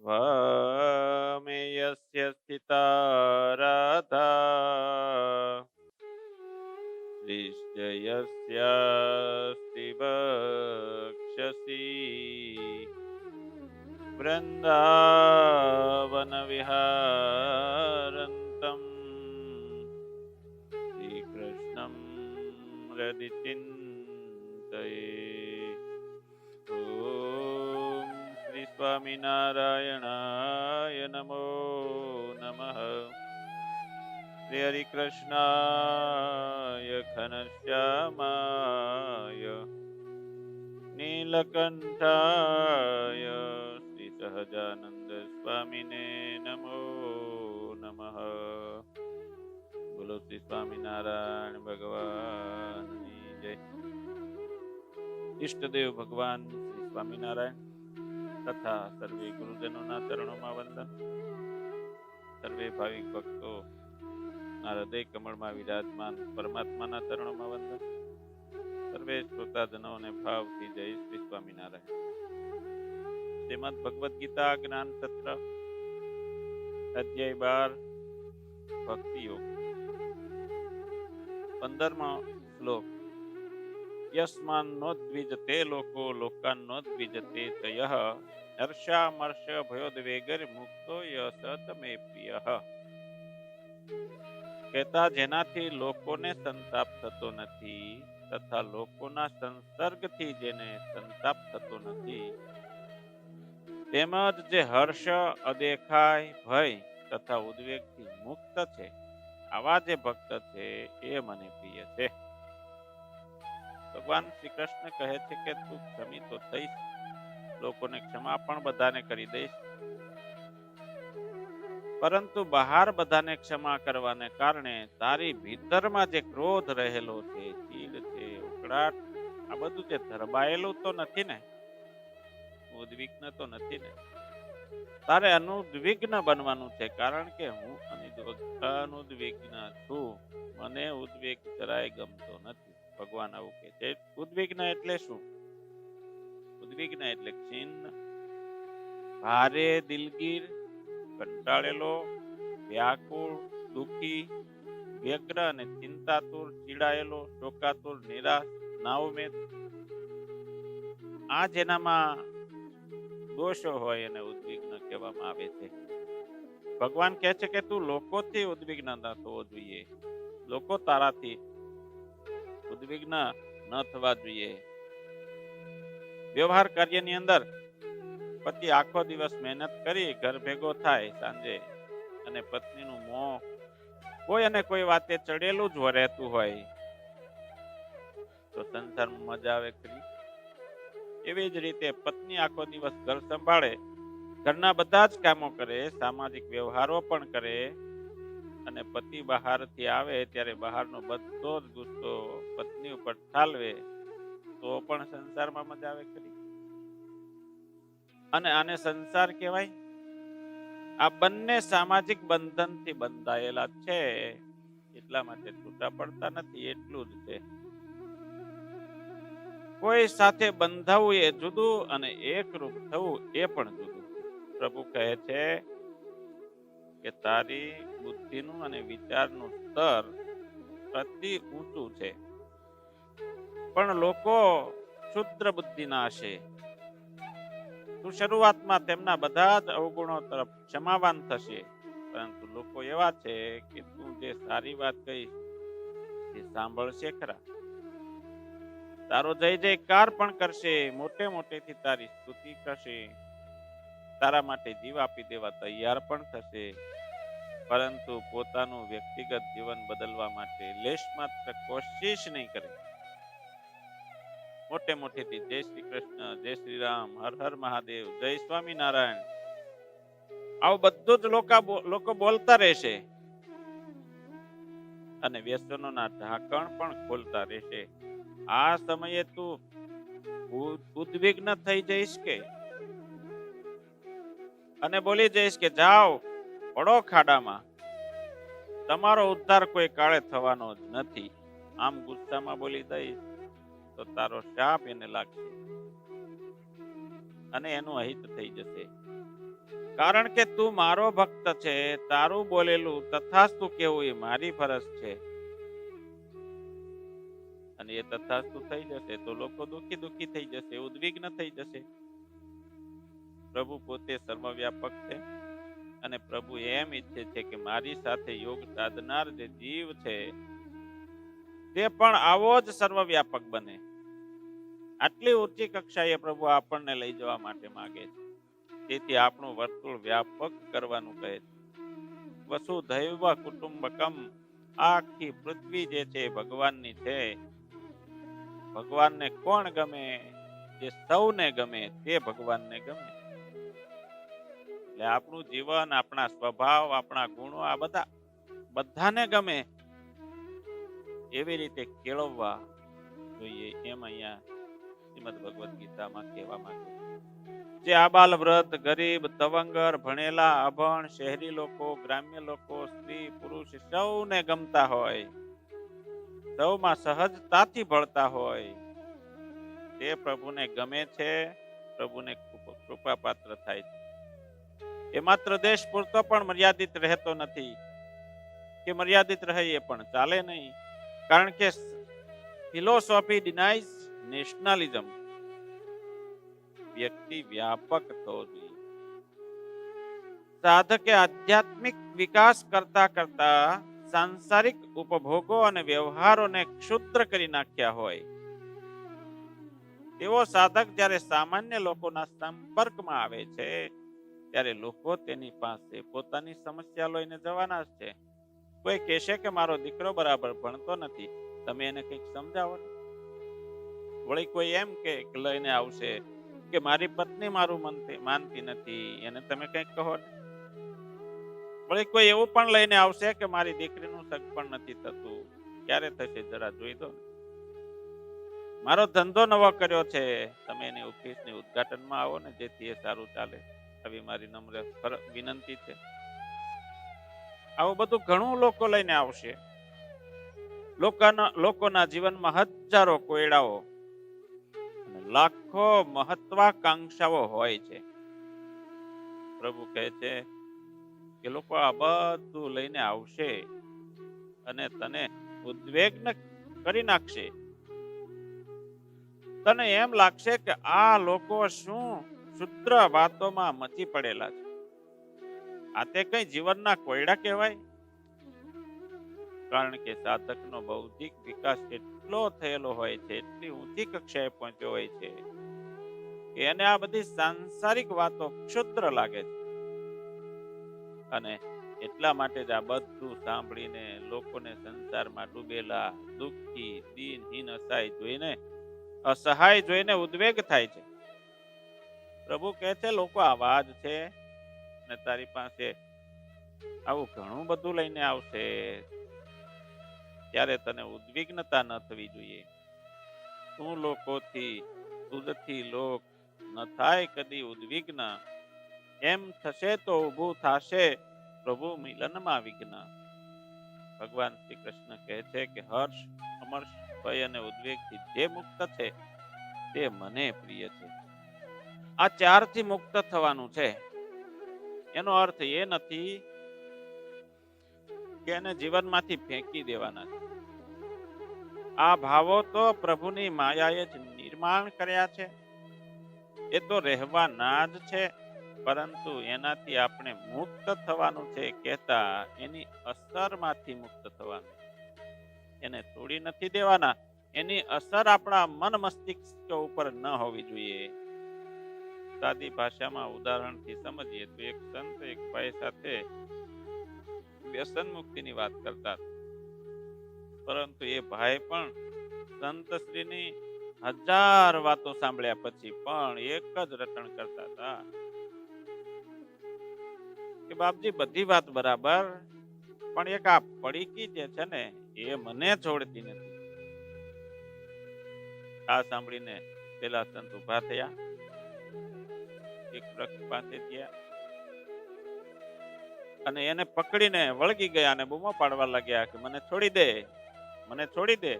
स्वमेयस्य स्थिता राधा श्रीश्चयस्यास्ति वक्षसि वृन्दावनविहारन्तम् श्रीकृष्णं हृदि चिन्तये। ॐ श्री स्वामिनारायणाय नमो नमः। श्री हरिकृष्णाय घनश्यामाय नीलकण्ठाय श्री सहजानंद स्वामिने नमो नमः। बोलो श्री स्वामिनारायण भगवान जय। इष्टदेव भगवान श्री स्वामिनारायण तथा सर्वे गुरुजनों चरणों में वंदन। सर्वे भाविक भक्तों हृदय कमल में विराजमान परमात्मा चरणों में वंदन। सर्वे श्रोताजनों ने भाव की जय श्री स्वामिनारायण। श्रीमद् भगवद गीता ज्ञान सत्र अध्याय 12 भक्ति योग 15 श्लोक। यस्मान्नोद्विजते लोको लोकान्नोद्विजते च यः हर्षामर्ष भयोद्वेगैर्मुक्तो य स मे प्रियः। કહેતા જેનાથી લોકોને સંતાપ થતો નથી તથા લોકોના સંસર્ગથી જેને સંતાપ થતો નથી, તેમજ જે હર્ષ અદેખાય ભય તથા ઉદ્વેગથી મુક્ત છે, આવા જે ભક્ત છે એ મને પ્રિય છે. ભગવાન શ્રી કૃષ્ણ કહે છે કે તું ક્ષમી તો થઈશ, લોકોને ક્ષમા પણ બધાને કરી દઈશ, પરંતુ બહાર બધાને ક્ષમા કરવાને કારણે તારી ભીતરમાં જે ક્રોધ રહેલો છે, ચીડ છે, ઉકળાટ, આ બધું જે ધરબાયેલું તો નથી ને, ઉદ્વિગ્ન તો નથી ને. તારે અનુદ્વિગ્ન બનવાનું છે, કારણ કે હું અનુદ્વિગ્ન છું. મને ઉદ્વેગ જરાય ગમતો નથી. ભગવાન આવું કે છે. ઉદ્વિગ્ન એટલે શું? ઉદ્વિગ્ન એટલે ખિન્ન, ભારે દિલગીર, કંટાળેલો, વ્યાકુળ, દુઃખી, વ્યગ્ર અને ચિંતાતુર, ચીડાયેલો, શોકાતુર, નિરાશ, નાઉમેદ, આ જેનામાં દોષો હોય એને ઉદ્વિગ્ન કહેવામાં આવે છે. ભગવાન કહે છે કે તું લોકોથી ઉદ્વિગ્ન ન થવો જોઈએ, લોકો તારાથી ઉદ્વિગ્ન ન થવા જોઈએ. વ્યવહાર કાર્યની અંદર પતિ આખો દિવસ મહેનત કરી ઘર ભેગો થાય સાંજે, અને પત્નીનું મોં કોઈ અને કોઈ વાતે ચડેલું જ રહેતું હોય તો સંસારમાં મજા આવે ખરી? એવી જ રીતે પત્ની આખો દિવસ ઘર સંભાળે, ઘરના બધા જ કામો કરે, સામાજિક વ્યવહારો પણ કરે, અને પતિ બહારથી આવે ત્યારે બહારનો બધો જ ગુસ્સો પત્ની ઉપર ઠાલવે, તો પણ સંસારમાં મજા આવે ખરી? અને આને સંસાર કહેવાય? આ બંને સામાજિક બંધનથી બંધાયેલા છે, એટલા માટે છૂટા પડતા નથી, એટલું જ છે. કોઈ સાથે બંધાવું એ જુદું અને એકરૂપ થવું એ પણ જુદું. પ્રભુ કહે છે કે તારી બુદ્ધિનું અને વિચારનું સ્તર અતિ ઊંચું છે, પણ લોકો ક્ષુદ્ર બુદ્ધિના હશે. તું શરૂઆતમાં તેમના બધા જ અવગુણો તરફ ક્ષમાવાન થશે, પરંતુ લોકો એવા છે કે તું જે સારી વાત કહીશ તે સાંભળશે ખરા, તારો જય જયકાર પણ કરશે, મોટે મોટેથી તારી સ્તુતિ કરશે, તારા માટે જીવ આપી દેવા તૈયાર પણ થશે, પરંતુ પોતાનું વ્યક્તિગત જીવન બદલવા માટે લેશ માત્ર કોશિશ નહીં કરે. મોટે મોટેથી જય શ્રી કૃષ્ણ, જય શ્રી રામ, હર હર મહાદેવ, જય સ્વામિનારાયણ, આવું બધું જ લોકો બોલતા રહેશે, અને વ્યસનોના ઢાંકણ પણ ખોલતા રહેશે. આ સમયે તું ઉદ્વિગ્ન થઈ જઈશ કે અને બોલી જઈશ કે જાઓ પડો ખાડામાં, તમારો ઉદ્ધાર કોઈ કાળે થવાનો જ નથી. આમ ગુસ્સામાં બોલી દઈશ તો તારો શાપ એને લાગશે અને એનું અહિત થઈ જશે. કારણ કે તું મારો ભક્ત છે, તારું બોલેલું તથાસ્તુ કેવું એ મારી ફરજ છે. અને એ તથાસ્તુ થઈ જશે તો લોકો દુઃખી દુઃખી થઈ જશે, ઉદ્વિગ્ન થઈ જશે. પ્રભુ પોતે સર્વવ્યાપક છે અને પ્રભુ એમ ઈચ્છે છે કે મારી સાથે યોગ સાધનાર જે જીવ છે તે પણ આવો જ સર્વવ્યાપક બને. આટલી ઊંચી કક્ષાએ પ્રભુ આપણને લઈ જવા માટે માંગે છે. તેથી આપણું વર્તુળ વ્યાપક કરવાનું કહે છે. વસુધૈવ કુટુંબકમ, આખી પૃથ્વી જે છે ભગવાનની છે. ભગવાનને કોણ ગમે? જે સૌને ગમે તે ભગવાનને ગમે. એટલે આપણું જીવન, આપણા સ્વભાવ, આપણા ગુણો આ બધાને ગમે એવી રીતે કેળવવા જોઈએ, એમ અહીંયા શ્રીમદ ભગવદ્ ગીતામાં કહેવામાં આવ્યું. જે આબાલ વૃદ્ધ, ગરીબ, તવંગર, ભણેલા, અભણ, શહેરી લોકો, ગ્રામ્ય લોકો, સ્ત્રી, પુરુષ સૌને ગમતા હોય, સૌમાં સહજતાથી ભળતા હોય, તે પ્રભુને ગમે છે, પ્રભુને કૃપા પાત્ર થાય છે. એ માત્ર દેશ પૂરતો પણ મર્યાદિત રહેતો નથી, કે મર્યાદિત રહે એ પણ ચાલે નહીં. કારણ કે ફિલોસોફી ડિનાઇઝ નેશનલિઝમ. વ્યક્તિ વ્યાપક થવો જોઈએ. સાધકે આધ્યાત્મિક વિકાસ કરતા કરતા સાંસારિક ઉપભોગો અને વ્યવહારોને ક્ષુદ્ર કરી નાખ્યા હોય, તેવો સાધક જ્યારે સામાન્ય લોકોના સંપર્કમાં આવે છે, ત્યારે લોકો તેની પાસે પોતાની સમસ્યા લઈને જવાના જ છે. કોઈ કહેશે કે મારો દીકરો બરાબર ભણતો નથી, તમે એને કંઈક સમજાવો. વળી કોઈ એમ કે લઈને આવશે કે મારી પત્ની મારું માનતી નથી, એને તમે કંઈક કહો. વળી કોઈ એવું પણ લઈને આવશે કે મારી દીકરીનું સગપણ નથી થતું, ક્યારે થશે જરા જોઈ દો. મારો ધંધો નવો કર્યો છે, તમે એની ઓફિસની ઉદ્ઘાટનમાં આવો ને, જેથી એ સારું ચાલે, આવી મારી નમ્ર વિનંતી છે. આવું બધું ઘણું લોકો લઈને આવશે. લોકોના જીવનમાં હજારો કોયડાઓ, લાખો મહત્વાકાંક્ષાઓ હોય છે. પ્રભુ કહે છે કે લોકો આ બધું લઈને આવશે અને તને ઉદ્વિગ્ન કરી નાખશે. તને એમ લાગશે કે આ લોકો શું ક્ષુદ્ર વાતોમાં મચી પડેલા છે. આ તે કઈ જીવનના કોયડા કહેવાય? કારણ કે સાધકનો બૌદ્ધિક વિકાસ એટલો થયેલો હોય છે, એટલી ઊંચી કક્ષાએ પહોંચ્યો હોય છે કે એને આ બધી સાંસારિક વાતો ક્ષુદ્ર લાગે છે. અને એટલા માટે જ આ બધું સાંભળીને લોકોને સંસારમાં ડૂબેલા, દુઃખી, દીનહીન, અસહાય જોઈને ઉદ્વેગ થાય છે. પ્રભુ કહે છે લોકો આવા જ છે ને તારી પાસે આવું ઘણું બધું લઈને આવશે, ત્યારે તને ઉદ્વિગ્નતા ન થવી જોઈએ. તું લોકોથી તુજથી લોક ન થાય કદી ઉદ્વિગ્ન. એમ થશે તો ઊભું થશે પ્રભુ મિલનમાં વિઘ્ન. ભગવાન શ્રી કૃષ્ણ કહે છે કે હર્ષ, અમર્ષ, ભય અને ઉદ્વેગથી જે મુક્ત છે તે મને પ્રિય છે. આ ચારથી મુક્ત થવાનું છે. એનો અર્થ એ નથી કે એને જીવનમાંથી ફેંકી દેવાના છે. આ ભાવો તો પ્રભુની માયાએ જ નિર્માણ કર્યા છે, એ તો રહેવાના જ છે. પરંતુ એનાથી આપણે મુક્ત થવાનું છે કહેતા એની અસરમાંથી મુક્ત થવાનું. એને તોડી નથી દેવાના, એની અસર આપણા મન મસ્તિષ્ક ઉપર ન હોવી જોઈએ. સાદી ભાષામાં ઉદાહરણથી સમજીએ તો એક સંત એક ભાઈ સાથે વ્યસન મુક્તિની વાત કરતા, પરંતુ એ ભાઈ પણ સંત શ્રીની 1000 વાતો સાંભળ્યા પછી પણ એક જ રટણ કરતા હતા કે બાપજી બધી વાત બરાબર, પણ એક આ પડીકી જે છે ને એ મને છોડતી નથી. આ સાંભળીને પેલા સંત ઉભા થયા, એક વૃક્ષ પાસે ગયા અને એને પકડીને વળગી ગયા અને બૂમો પાડવા લાગ્યા કે મને છોડી દે, મને છોડી દે.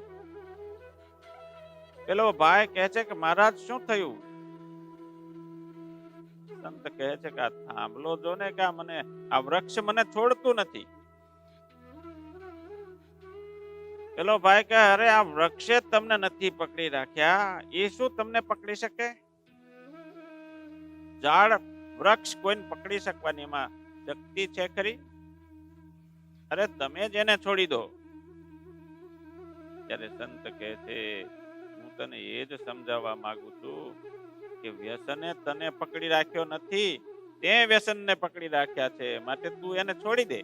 પેલો ભાઈ કહે છે કે મહારાજ શું થયું? સંત કહે છે કે આ થાંભલો જો ને કે આ વૃક્ષ મને છોડતું નથી. પેલો ભાઈ કહે અરે આ વૃક્ષે તમને નથી પકડી રાખ્યા, એ શું તમને પકડી શકે? ઝાડ વૃક્ષ કોઈને પકડી શકવાની એમાં શક્તિ છે ખરી? અરે તમે જ એને છોડી દો. ત્યારે સંત કહે છે હું તને એ જ સમજાવવા માંગુ છું કે વ્યસને તને પકડી રાખ્યો નથી, તે વ્યસનને પકડી રાખ્યા છે, માટે તું એને છોડી દે.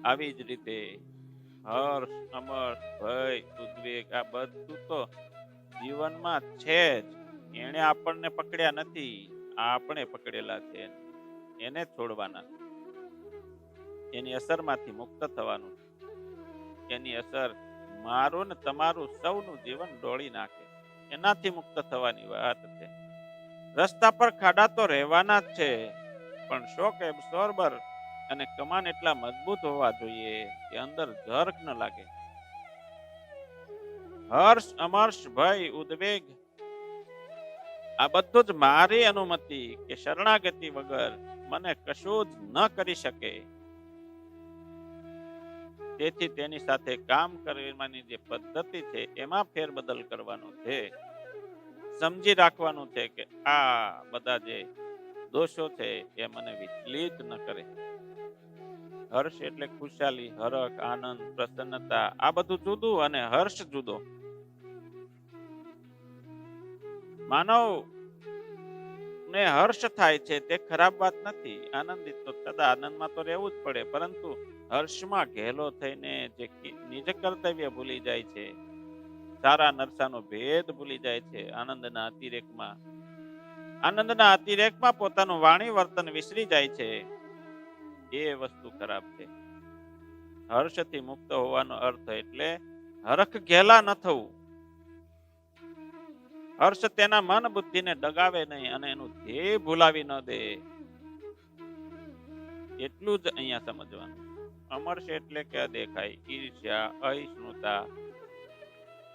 આવી જ રીતે હર્ષ, અમર્ષ, ભય, ઉદ્વેગ આ બધું તો જીવનમાં છે જ. એને આપણને પકડ્યા નથી, આપણે પકડેલા છે. એને છોડવાના, એની અસરમાંથી મુક્ત થવાનું. એની અસર મારું ને તમારું સૌનું જીવન ડોળી નાખે, એનાથી મુક્ત થવાની વાત છે. રસ્તા પર ખાડા તો રહેવાના જ છે, પણ શોક એબ્સોર્બર અને કમાન એટલા મજબૂત હોવા જોઈએ કે અંદર ઝરક ન લાગે. હર્ષ, અમર્ષ, ભય, ઉદ્વેગ આ બધું જ મારી અનુમતિ કે શરણાગતિ વગર મને કશું જ ન કરી શકે. તેથી તેની સાથે કામ કરવાની જે પદ્ધતિ છે એમાં ફેરબદલ કરવાનો છે. સમજી રાખવાનું છે કે આ બધા જે દોષો છે એ મને વિચલિત ન કરે. હર્ષ એટલે ખુશાલી, હરખ, આનંદ, પ્રસન્નતા આ બધું જુદું અને હર્ષ જુદો. માનવ ને હર્ષ થાય છે તે ખરાબ વાત નથી. આનંદિત તો સદા આનંદમાં તો રહેવું જ પડે, પરંતુ હર્ષમાં ઘેલો થઈને જે નિજ કર્તવ્ય ભૂલી જાય છે, સારા નરસાનો ભેદ ભૂલી જાય છે, આનંદના અતિરેકમાં પોતાનું વાણી વર્તન વિસરી જાય છે, એ વસ્તુ ખરાબ છે. હર્ષથી મુક્ત હોવાનો અર્થ એટલે હરખ ઘેલા ન થવું. હર્ષ તેના મન બુદ્ધિને ડગાવે નહીં અને એનું ધ્યેય ભૂલાવી ન દે. એટલું જ અહીંયા સમજવાનું. અમર્ષ એટલે કે અદેખાઈ, ઈર્ષ્યા, અહિષ્ણુતા,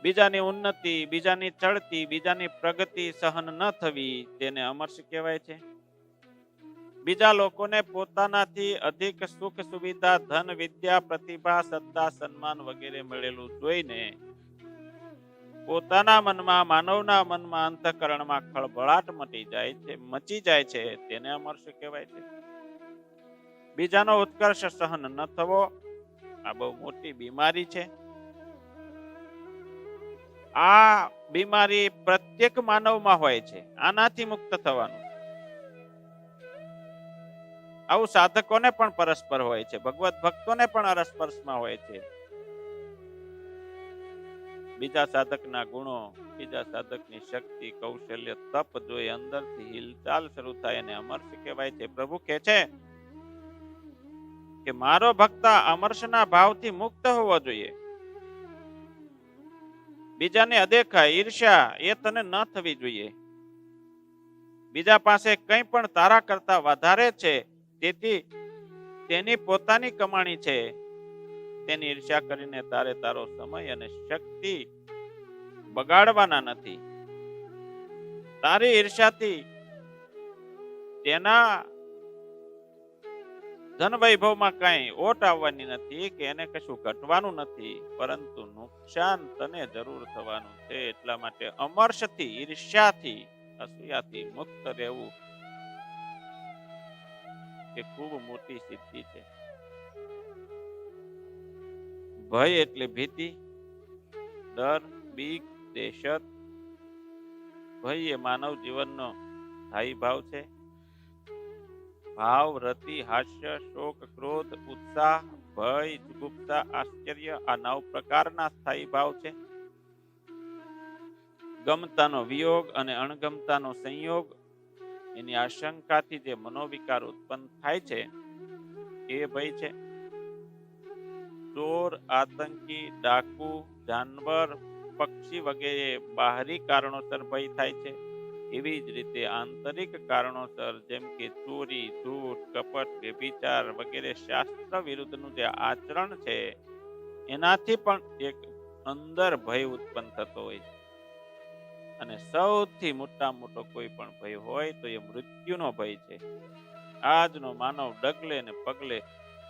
બીજાની ઉન્નતિ, બીજાની ચડતી, બીજાની પ્રગતિ સહન ન થવી, તેને અમર્ષ કહેવાય છે. બીજા લોકોને પોતાનાથી અધિક સુખ સુવિધા, ધન, વિદ્યા, પ્રતિભા, સત્તા, સન્માન વગેરે મળેલું જોઈને પોતાના મનમાં, માનવના મનમાં, અંતઃકરણમાં ખળભળાટ મચી જાય છે, તેને અમર્ષ કહેવાય છે. બીજાનો ઉત્કર્ષ સહન ન થવો આ બહુ મોટી બીમારી છે. આ બીમારી પ્રત્યેક માનવમાં હોય છે. આનાથી મુક્ત થવાનું. આવું સાધકોને પણ પરસ્પર હોય છે, ભગવત ભક્તોને પણ અરસપરસમાં હોય છે. બીજા સાધકના ગુણો, બીજા સાધકની શક્તિ, કૌશલ્ય, તપ જોઈ અંદરથી હિલચાલ શરૂ થાય અને અમર્ષ કહેવાય છે. પ્રભુ કહે છે કે મારો ભક્ત અમર્ષના ભાવથી મુક્ત હોવો જોઈએ. બીજાને અદેખા, ઈર્ષ્યા એ તને ન થવી જોઈએ. બીજા પાસે કંઈ પણ તારા કરતા વધારે છે, તેથી તેની પોતાની કમાણી છે, તેની ઈર્ષ્યા કરીને તારે તારો સમય અને શક્તિ બગાડવાના નથી. તારી ઈર્ષ્યાથી તેના ધન વૈભવમાં કઈ ઓટ આવવાની નથી કે એને કશું ઘટવાનું નથી, પરંતુ નુકસાન તને જરૂર થવાનું છે. એટલા માટે અમર્ષથી, ઈર્ષ્યાથી, અસૂયાથી મુક્ત રહેવું એ ખૂબ મોટી સિદ્ધિ છે. ભય એટલે ભીતિ, ડર, બીક, દહેશત. ભય એ માનવ જીવનનો સ્થાયી ભાવ છે. ભાવ, રતિ, હાસ્ય, શોક, ક્રોધ, ઉત્સાહ, ભય, જુગુપ્સા, આશ્ચર્ય આ 9 પ્રકારના સ્થાયી ભાવ છે. ગમતાનો વિયોગ અને અણગમતાનો સંયોગ, એની આશંકાથી જે મનોવિકાર ઉત્પન્ન થાય છે એ ભય છે. ચોર, આતંકી, ડાકુ, જાનવર, પક્ષી વગેરે બાહરી કારણોસર ભય થાય છે. એવી જ રીતે આંતરિક કારણોસર જેમ કે ચોરી, જૂઠ, કપટ, વ્યભિચાર વગેરે શાસ્ત્ર વિરુદ્ધનું જે આચરણ છે એનાથી પણ એક અંદર ભય ઉત્પન્ન થતો હોય છે. અને સૌથી મોટામાં મોટો કોઈ પણ ભય હોય તો એ મૃત્યુનો ભય છે. આજનો માનવ ડગલે ને પગલે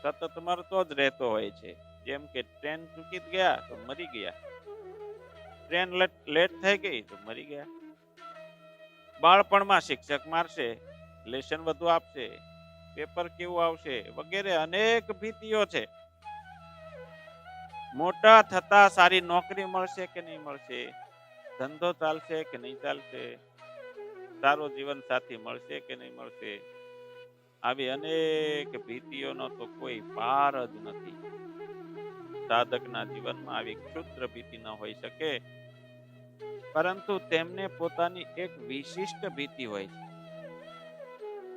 સતત મરતો જ રહેતો હોય છે. જેમ કે ટ્રેન ચૂકી ગયા તો મરી ગયા, ટ્રેન લેટ થઈ ગઈ તો મરી ગયા. બાળપણમાં શિક્ષક મારશે, લેસન વધુ આપશે, પેપર કેવું આવશે વગેરે અનેક ભીતિઓ છે. મોટા થતા સારી નોકરી મળશે કે નહીં મળશે, ધંધો ચાલશે કે નહીં ચાલશે, સારો જીવન સાથી મળશે કે નહીં મળશે, આવી અનેક ભીતિઓનો તો કોઈ પાર જ નથી. સાધકના જીવનમાં આવી ક્ષુદ્ર ભીતિ ન હોઈ શકે, પરંતુ તેમને પોતાની એક વિશિષ્ટ ભીતિ હોય છે.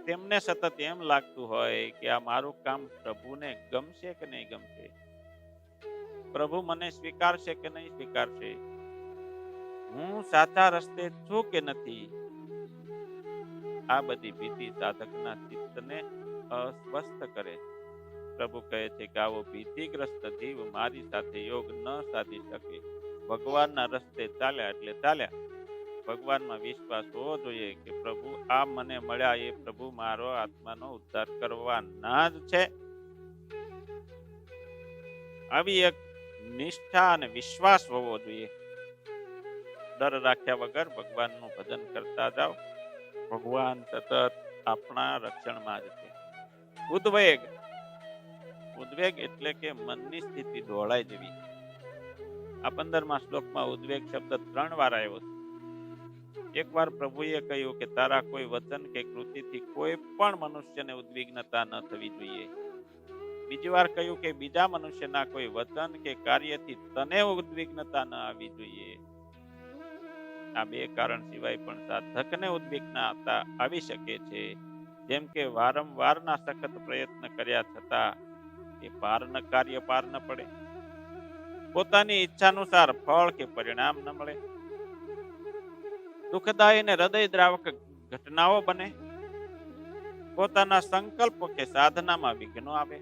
તેમને સતત એમ લાગતું હોય કે આ મારું કામ પ્રભુને ગમશે કે નહીં ગમશે, પ્રભુ મને સ્વીકારશે કે નહીં સ્વીકારશે, હું સાચા રસ્તે છું કે નથી. આ બધી ભીતિ સાધકના ચિત્તને અસ્વસ્થ કરે. પ્રભુ કહે છે કે આવો ભીતિગ્રસ્ત જીવ મારી સાથે યોગ ન સાધી શકે. ભગવાનના રસ્તે ચાલ્યા એટલે ચાલ્યા. ભગવાનમાં વિશ્વાસ હોવો જોઈએ કે પ્રભુ આ મને મળ્યા એ પ્રભુ મારો આત્માનો ઉદ્ધાર કરવાના જ છે. આવી એક નિષ્ઠા અને વિશ્વાસ હોવો જોઈએ. ડર રાખ્યા વગર ભગવાનનું ભજન કરતા જાઓ. ભગવાન સતત આપણા રક્ષણમાં જ છે. ઉદ્વેગ, ઉદ્વેગ એટલે કે મનની સ્થિતિ ડોળાઈ જવી. આ 15મા શ્લોકમાં ઉદ્વેગ શબ્દ 3 વાર આવ્યો છે. એકવાર પ્રભુએ કહ્યું કે તારા કોઈ વચન કે કૃતિથી કોઈ પણ મનુષ્યને ઉદ્વિગ્નતા ન થવી જોઈએ. બીજી વાર કહ્યું કે બીજા મનુષ્યના કોઈ વચન કે કાર્યથી તને ઉદ્વિગ્નતા ન આવવી જોઈએ. આ 2 કારણ સિવાય પણ સાધકને ઉદ્વિગ્નતા આવી શકે છે. જેમ કે વારંવારના સખત પ્રયત્ન કર્યા છતાં એ કાર્ય પાર ન પડે, પોતાની ઈચ્છાનુસાર ફળ કે પરિણામ ન મળે, દુઃખદાયી અને હૃદયદ્રાવક ઘટનાઓ બને, પોતાના સંકલ્પ કે સાધનામાં વિઘ્નો આવે,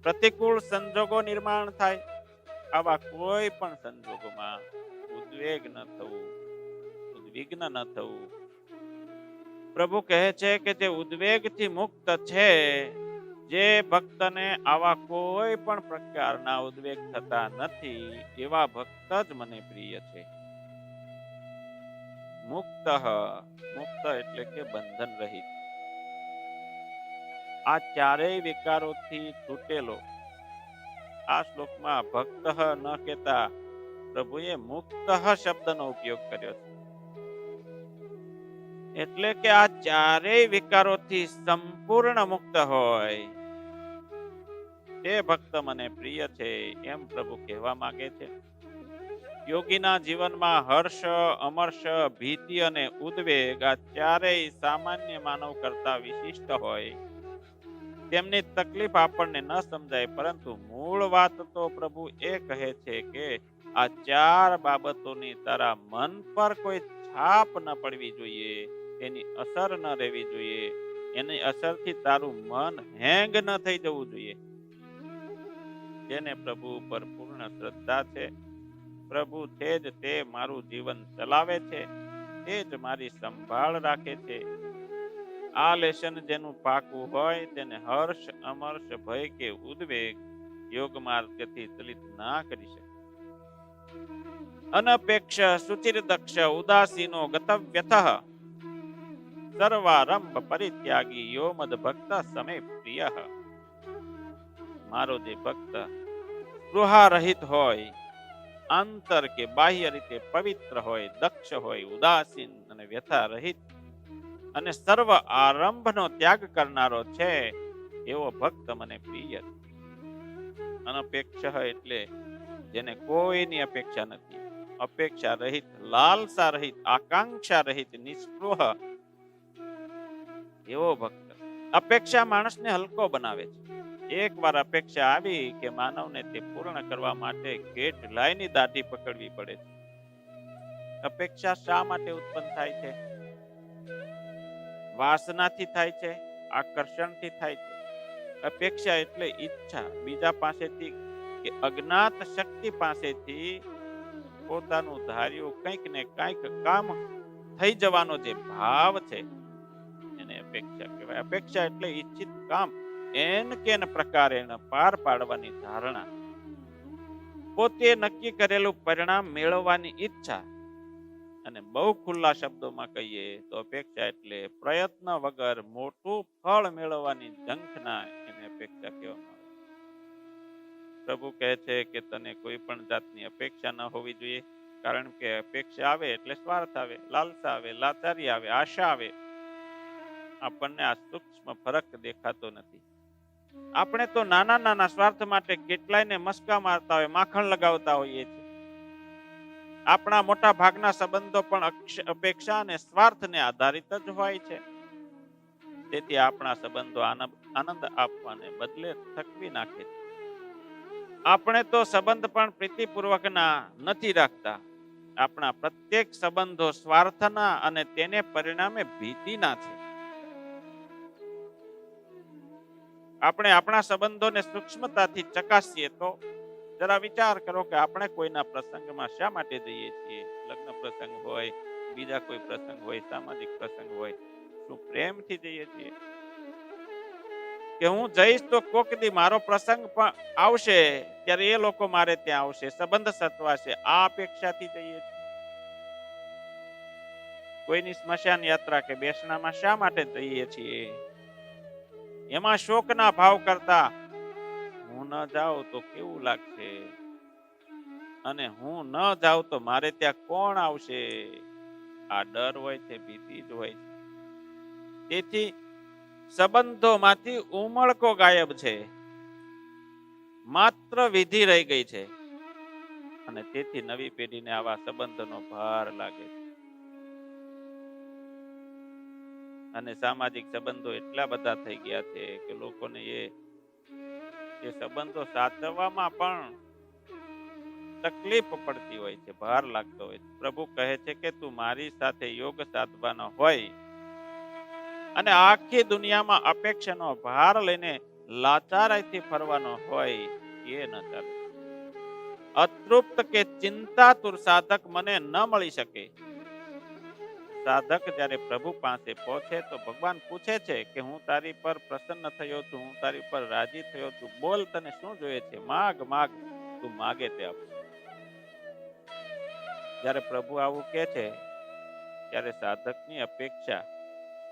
પ્રતિકૂળ સંજોગો નિર્માણ થાય. આવા કોઈ પણ સંજોગોમાં ઉદ્વેગ ન થવું, ઉદ્વિગ્ન ન થવું. પ્રભુ કહે છે કે જે ઉદ્વેગથી મુક્ત છે, જે ભક્તને આવા કોઈ પણ પ્રકારના ઉદ્વેગ થતા નથી, એવા ભક્ત જ મને પ્રિય છે. મુક્ત, મુક્ત એટલે કે બંધન રહિત. આ ચારેય વિકારોથી છૂટેલો. આ શ્લોકમાં ભક્ત ન કહેતા પ્રભુએ મુક્ત શબ્દનો ઉપયોગ કર્યો છે. એટલે કે આ ચારેય વિકારોથી સંપૂર્ણ મુક્ત હોય તે ભક્ત મને પ્રિય છે, એમ પ્રભુ કહેવા માંગે છે. યોગીના જીવનમાં હર્ષ, અમર્ષ, ભીતિ અને ઉદ્વેગ આ ચારેય સામાન્ય માનવ કરતા વિશિષ્ટ હોય. તેમની તકલીફ આપણને ન સમજાય, પરંતુ મૂળ વાત તો પ્રભુ એ કહે છે કે આ 4 બાબતોની તારા મન પર કોઈ છાપ ન પડવી જોઈએ, એની અસર ન રહેવી જોઈએ, એની અસરથી તારું મન હેંગ ન થઈ જવું જોઈએ. જેને પ્રભુ ઉપર પૂર્ણ શ્રદ્ધા છે, પ્રભુ છે જ તે મારું જીવન ચલાવે છે, તે જ મારી સંભાળ રાખે છે. આ લેશન જેનું પાકું હોય તેને હર્ષ, અમર્ષ, ભય કે ઉદ્વેગ યોગ માર્ગથી ચલિત ના કરી શકે. અનપેક્ષ, સુચિર દક્ષ, ઉદાસીનો ગતવ્યથઃ સર્વારંભ પરિત્યાગી યો મદ ભક્ત સમે પ્રિય. મારો જે ભક્ત સ્પૃહા રહિત હોય, આંતર કે બાહ્ય રીતે પવિત્ર હોય, દક્ષ હોય, ઉદાસીન અને વ્યથા રહિત અને સર્વ આરંભનો ત્યાગ કરનારો છે, એવો ભક્ત મને પ્રિય છે. અનપેક્ષ એટલે જેને કોઈની અપેક્ષા નથી, અપેક્ષા રહિત, લાલસા રહિત, આકાંક્ષા રહિત, નિસ્પૃહ એવો ભક્ત. અપેક્ષા માણસને હલકો બનાવે છે. એકવાર અપેક્ષા આવી કે માનવને તે પૂર્ણ કરવા માટે કેટલાયની દાઢી પકડવી પડે છે. અપેક્ષા શા માટે ઉત્પન્ન થાય છે? વાસનાથી થાય છે, આકર્ષણથી થાય છે. અપેક્ષા એટલે ઈચ્છા બીજા પાસેથી કે અજ્ઞાત શક્તિ પાસેથી પોતાનું ધાર્યું કંઈક ને કંઈક કામ થઈ જવાનો જે ભાવ છે એને અપેક્ષા કહેવાય. અપેક્ષા એટલે ઈચ્છિત કામ એન કેન પ્રકારે પાર પાડવાની ધારણા, પોતે નક્કી કરેલું પરિણામ મેળવવાની ઈચ્છા. અને બહુ ખુલ્લા શબ્દોમાં કહીએ તો અપેક્ષા એટલે પ્રયત્ન વગર મોટું ફળ મેળવવાની ઝંખના, એને અપેક્ષા કહેવામાં આવે. પ્રભુ કહે છે કે તને કોઈ પણ જાતની અપેક્ષા ન હોવી જોઈએ, કારણ કે અપેક્ષા આવે એટલે સ્વાર્થ આવે, લાલસા આવે, લાચારી આવે, આશા આવે. આપણને આ સૂક્ષ્મ ફરક દેખાતો નથી. આપણે તો નાના નાના સ્વાર્થ માટે કેટલાયને મસ્કા મારતા હોય, માખણ લગાવતા હોઈએ છીએ. આપણા મોટા ભાગના સંબંધો પણ અપેક્ષા અને સ્વાર્થને આધારિત જ હોય છે. તેથી આપણા સંબંધો આનંદ આપવાને બદલે થકવી નાખે છે. આપણે તો સંબંધ પણ પ્રીતિપૂર્વકના નથી રાખતા. આપણા પ્રત્યેક સંબંધો સ્વાર્થના અને તેને પરિણામે ભીતિના છે. આપણે આપણા સંબંધોને સૂક્ષ્મતાથી ચકાસીએ તો જરા વિચાર કરો કે આપણે કોઈના પ્રસંગમાં શા માટે જઈએ છીએ. લગ્ન પ્રસંગ હોય, બીજા કોઈ પ્રસંગ હોય, સામાજિક પ્રસંગ હોય, શું પ્રેમથી જઈએ છીએ કે હું જઈશ તો કોક દી મારો પ્રસંગ પણ આવશે ત્યારે એ લોકો મારે ત્યાં આવશે, સંબંધ સચવાશે, આ અપેક્ષાથી જઈએ છીએ. કોઈની સ્મશાન યાત્રા કે બેસણામાં શા માટે જઈએ છીએ? એમાં શોકના ભાવ કરતા હું ન જાઉં તો કેવું લાગશે, અને હું ન જાઉં તો મારે ત્યાં કોણ આવશે, આ ડર હોય છે, ભીતિ જ હોય છે. તેથી સંબંધોમાંથી ઉમળકો ગાયબ છે, માત્ર વિધિ રહી ગઈ છે. અને તેથી નવી પેઢીને આવા સંબંધોનો ભાર લાગે છે. અને સામાજિક સંબંધો એટલા બધા થઈ ગયા છે કે લોકોને એ સંબંધો સાચવવામાં પણ તકલીફ પડતી હોય છે, ભાર લાગતો હોય છે. પ્રભુ કહે છે કે તું મારી સાથે યોગ સાધવાનો હોય અને આખી દુનિયામાં અપેક્ષાનો ભાર લઈને લાચારીથી ફરવાનો હોય, એ ન ચાલે. અતૃપ્ત કે ચિંતાતુર સાધક મને ન મળી શકે. સાધક જ્યારે પ્રભુ પાસે પહોંચે તો ભગવાન પૂછે છે કે હું તારી પર પ્રસન્ન થયો છું, હું તારી પર રાજી થયો છું, બોલ તને શું જોઈએ છે, માગ માગ, તું માગે તે આપું. જ્યારે પ્રભુ આવું કહે છે ત્યારે સાધકની અપેક્ષા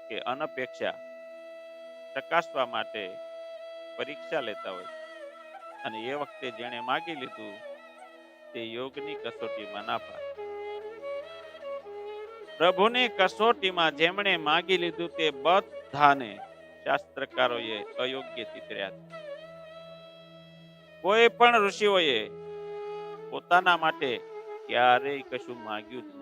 કે અનપેક્ષા ચકાસવા માટે પરીક્ષા લેતા હોય. અને એ વખતે જેણે માગી લીધું તે યોગની કસોટીમાં નાપાસ. પ્રભુની કસોટીમાં જેમણે માગી લીધું તે બધાને શાસ્ત્રકારોએ અયોગ્ય ચિતર્યા છે. કોઈ પણ ઋષિઓએ પોતાના માટે ક્યારેય કશું માગ્યું જ નથી.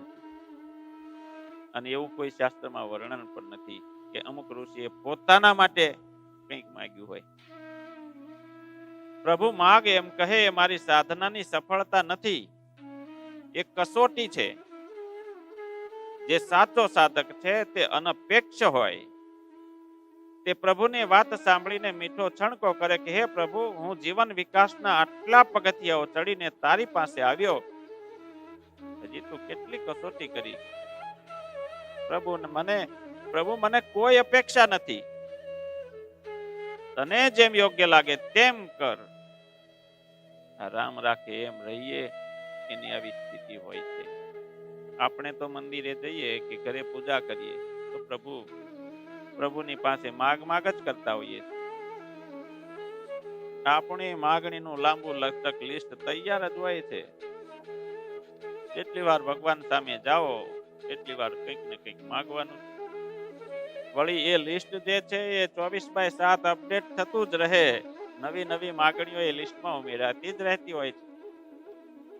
અને એવું કોઈ શાસ્ત્રમાં વર્ણન પણ નથી કે અમુક ઋષિએ પોતાના માટે કંઈક માગ્યું હોય. પ્રભુ માગ એમ કહે એ મારી સાધનાની સફળતા નથી, એક કસોટી છે. જે સાચો સાધક છે તે અનપેક્ષ હોય. તે પ્રભુની વાત સાંભળીને મીઠો છણકો કરે કે હે પ્રભુ, હું જીવન વિકાસના આટલા પગથિયાઓ ચડીને તારી પાસે આવ્યો, હજી તું કેટલી કસોટી કરી. પ્રભુ મને કોઈ અપેક્ષા નથી, તને જેમ યોગ્ય લાગે તેમ કર. આરામ રાખે એમ રહીએ, એની આવી સ્થિતિ હોય છે. આપણે તો મંદિરે જઈએ કે ઘરે પૂજા કરીએ તો પ્રભુની પાસે માગ જ કરતા હોઈએ. આપણી માગણીનું લાંબુ લચક લિસ્ટ તૈયાર જ હોય છે. જેટલી વાર ભગવાન સામે જાઓ એટલી વાર કંઈક ને કંઈક માગવાનું. વળી એ લિસ્ટ જે છે એ 24/7 અપડેટ થતું જ રહે. નવી નવી માગણીઓ એ લિસ્ટમાં ઉમેરાતી જ રહેતી હોય છે.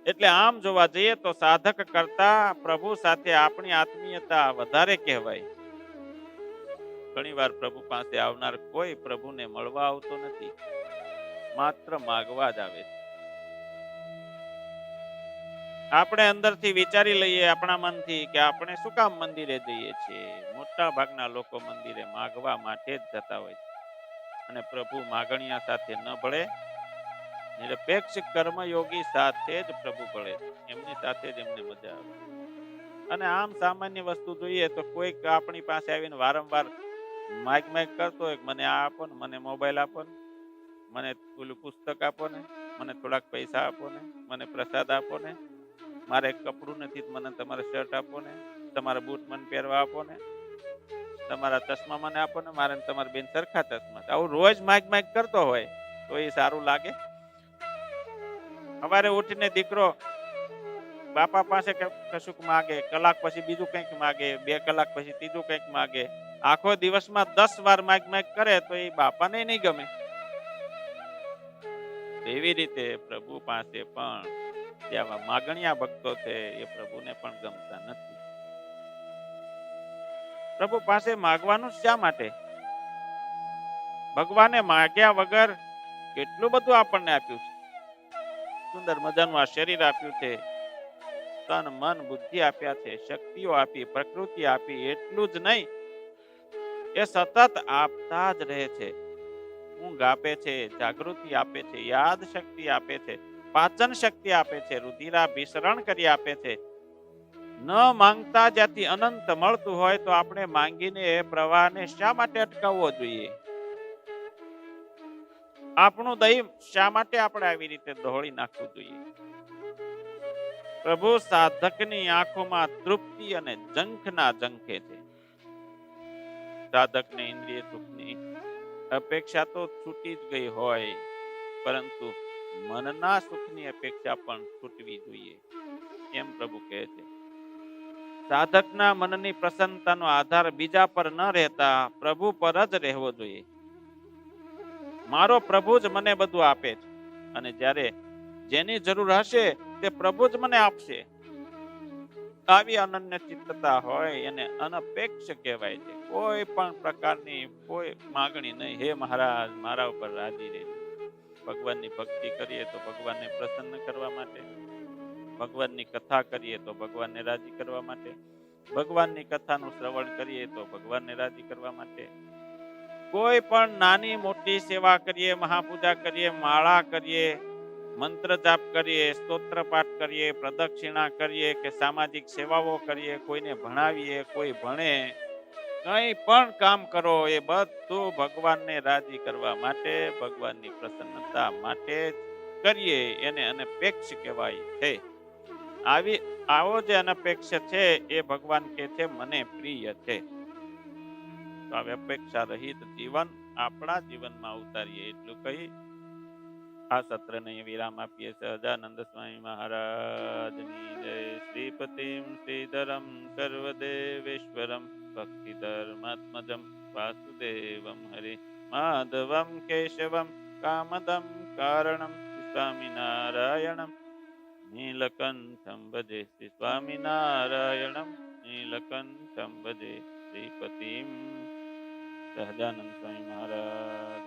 એટલે આમ જોવા જઈએ તો સાધક કરતા પ્રભુ સાથે આપણી આત્મીયતા વધારે કહેવાય. ઘણી વાર પ્રભુ પાસે આવનાર કોઈ પ્રભુને મળવા આવતો નથી, માત્ર માગવા જ આવે છે. આપણે અંદરથી વિચારી લઈએ આપણા મનથી કે આપણે શું કામ મંદિરે જઈએ છીએ. મોટા ભાગના લોકો મંદિરે માગવા માટે જ જતા હોય છે. અને પ્રભુ માગણિયા સાથે ન ભળે નિરપેક્ષ કર્મયોગી સાથે જ પ્રભુ ભળે છે. એમની સાથે જ એમને મજા આવે. અને આમ સામાન્ય વસ્તુ જોઈએ તો કોઈક આપણી પાસે આવીને વારંવાર માઇક કરતો હોય કે મને આ આપો ને, મને મોબાઈલ આપો ને, મને પેલું પુસ્તક આપો ને, મને થોડાક પૈસા આપો ને, મને પ્રસાદ આપો ને, મારે કપડું નથી તો મને તમારે શર્ટ આપો ને, તમારા બૂટ મને પહેરવા આપો ને, તમારા ચશ્મા મને આપો ને, મારે ને તમારા બેન સરખા ચશ્મા. આવું રોજ માઇક કરતો હોય તો એ સારું લાગે? સવારે ઉઠીને દીકરો બાપા પાસે કશુંક માગે, કલાક પછી બીજું કંઈક માગે, 2 કલાક પછી ત્રીજું કંઈક માગે, આખો દિવસમાં 10 વાર માઇક કરે તો એ બાપાને નહીં ગમે. એવી રીતે પ્રભુ પાસે પણ જે આવા માગણિયા ભક્તો છે એ પ્રભુને પણ ગમતા નથી. પ્રભુ પાસે માગવાનું શા માટે? ભગવાને માગ્યા વગર કેટલું બધું આપણને આપ્યું છે. સુંદર મજાનું આ શરીર આપ્યું છે, તન મન બુદ્ધિ આપ્યા છે, શક્તિઓ આપી, પ્રકૃતિ આપી. એટલું જ નહીં, એ સતત આપતા જ રહે છે. ઊંઘ આપે છે, જાગૃતિ આપે છે, યાદ શક્તિ આપે છે, પાચન શક્તિ આપે છે, રુધિરાભિસરણ કરી આપે છે. ન માંગતા જ્યાંથી અનંત મળતું હોય તો આપણે માંગીને એ પ્રવાહને શા માટે અટકાવવો જોઈએ? આપણું દહીં શા માટે આપણે આવી રીતે દોહળી નાખવું જોઈએ? પ્રભુ સાધકની આંખોમાં તૃપ્તિ અને ઝંખના ઝંખે છે. સાધકને ઇન્દ્રિય સુખની અપેક્ષા તો છૂટી જ ગઈ હોય, પરંતુ મનના સુખની અપેક્ષા પણ છૂટવી જોઈએ, એમ પ્રભુ કહે છે. સાધકના મનની પ્રસન્નતાનો આધાર બીજા પર ન રહેતા પ્રભુ પર જ રહેવો જોઈએ. મારો પ્રભુ જ મને બધું આપે છે, અને જ્યારે જેની જરૂર હશે તે પ્રભુ જ મને આપશે. આવી અનન્ય ચિત્તતા હોય એને અનપેક્ષ કહેવાય છે. કોઈ પણ પ્રકારની કોઈ માગણી નહીં. હે મહારાજ, મારા ઉપર રાજી રહેજો. ભગવાનની ભક્તિ કરીએ તો ભગવાનને પ્રસન્ન કરવા માટે, ભગવાનની કથા કરીએ તો ભગવાનને રાજી કરવા માટે, ભગવાનની કથાનું શ્રવણ કરીએ તો ભગવાનને રાજી કરવા માટે. કોઈ પણ નાની મોટી સેવા કરીએ, મહાપૂજા કરીએ, માળા કરીએ, મંત્ર જાપ કરીએ, સ્તોત્ર પાઠ કરીએ, પ્રદક્ષિણા કરીએ કે સામાજિક સેવાઓ કરીએ, કોઈને ભણાવીએ, કોઈ ભણે, કંઈ પણ કામ કરો એ બધું ભગવાનને રાજી કરવા માટે, ભગવાનની પ્રસન્નતા માટે કરીએ. એને અનપેક્ષ કહેવાય છે. આવો જે અનપેક્ષ છે એ ભગવાન કહે છે મને પ્રિય છે. તો આ અપેક્ષા રહિત જીવન આપણા જીવનમાં ઉતારીએ એટલું કહી આ સત્રને વિરામ આપીએ. સહજાનંદ સ્વામી મહારાજની જય. શ્રીપતિમ શ્રીધરમ સર્વદેવેશ્વરમ ભક્તિધર્માત્મજમ વાસુદેવમ હરે માધવમ કેશવમ કામદમ કારણમ સ્વામિનારાયણમ નીલકંઠમ ભજે. શ્રી સ્વામિનારાયણમ નીલકંઠમ ભજે. શ્રીપતિમ સહજાનંદ સ્વામી મહારાજ